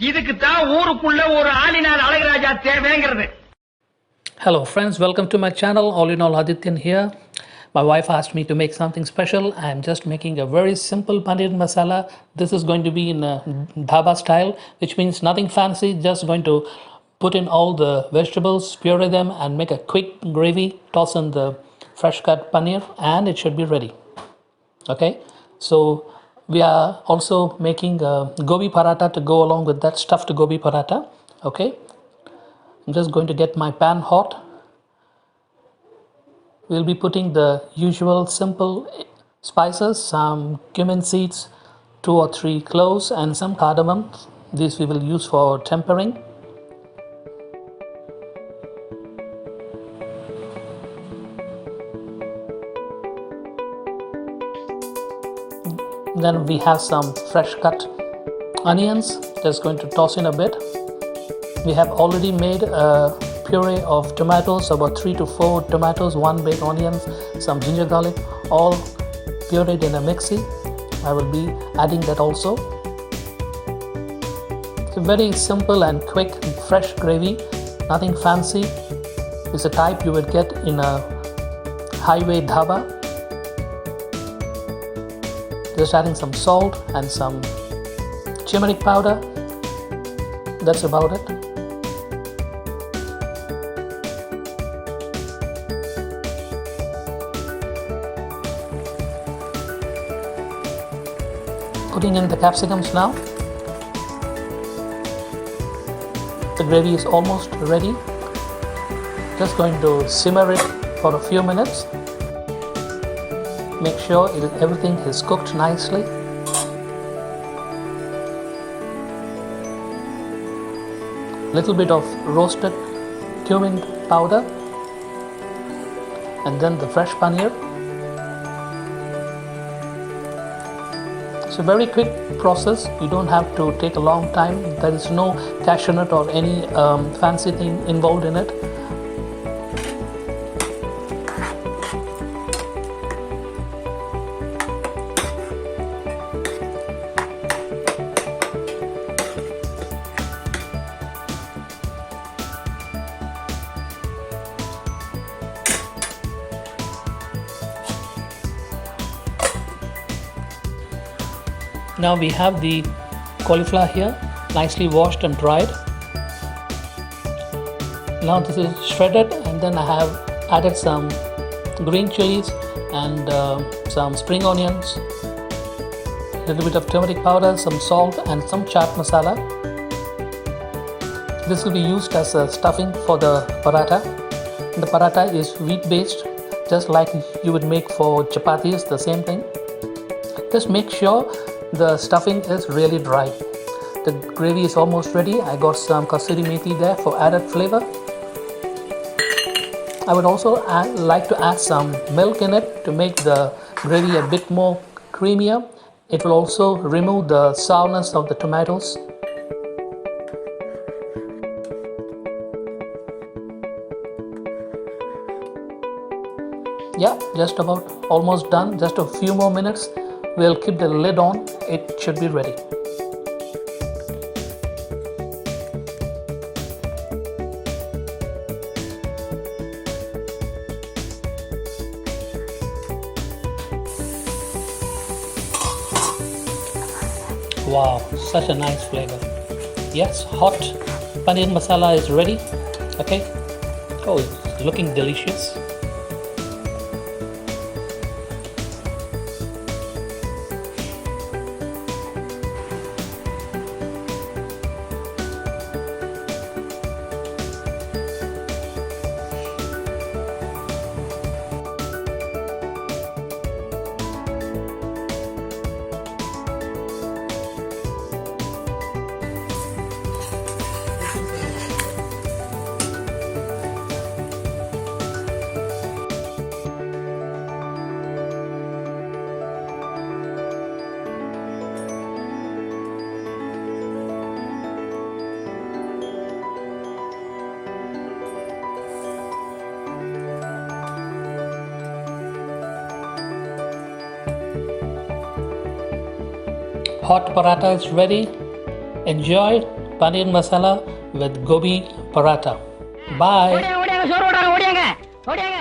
Hello friends, welcome to my channel. All in all, Adityan here. My wife asked me to make something special. I am just making a very simple paneer masala. This is going to be in a dhaba style, which means nothing fancy. Just going to put in all the vegetables, puree them, and make a quick gravy. Toss in the fresh cut paneer, and it should be ready. Okay, so we are also making a gobi paratha to go along with that stuffed gobi paratha. Okay, I'm just going to get my pan hot. We'll be putting the usual simple spices, some cumin seeds, 2 or 3 cloves, and some cardamom. These we will use for tempering. Then we have some fresh cut onions, just going to toss in a bit. We have already made a puree of tomatoes, about 3 to 4 tomatoes, 1 big onions, some ginger garlic, all pureed in a mixie. I will be adding that also. It's a very simple and quick fresh gravy, nothing fancy. It's a type you would get in a highway dhaba. Just adding some salt and some turmeric powder. That's about it. Putting in the capsicums now. The gravy is almost ready. Just going to simmer it for a few minutes. Make sure everything is cooked nicely. Little bit of roasted cumin powder, and then the fresh paneer. It's a very quick process. You don't have to take a long time. There is no cashew nut or any fancy thing involved in it. Now we have the cauliflower here, nicely washed and dried. Now this is shredded, and then I have added some green chilies and some spring onions, a little bit of turmeric powder, some salt, and some chaat masala. This will be used as a stuffing for the paratha. The paratha is wheat based, just like you would make for chapatis, the same thing. Just make sure the stuffing is really dry. The gravy is almost ready. I got some kasuri methi there for added flavor. I would also like to add some milk in it to make the gravy a bit more creamier. It will also remove the sourness of the tomatoes. Yeah, just about almost done. Just a few more minutes. We'll keep the lid on. It should be ready. Wow, such a nice flavor. Yes, hot paneer masala is ready. Okay. Oh, it's looking delicious. Hot paratha is ready. Enjoy. paneer masala with gobi paratha. Bye. ஓடியாங்க சோறு ஓடாங்க ஓடியாங்க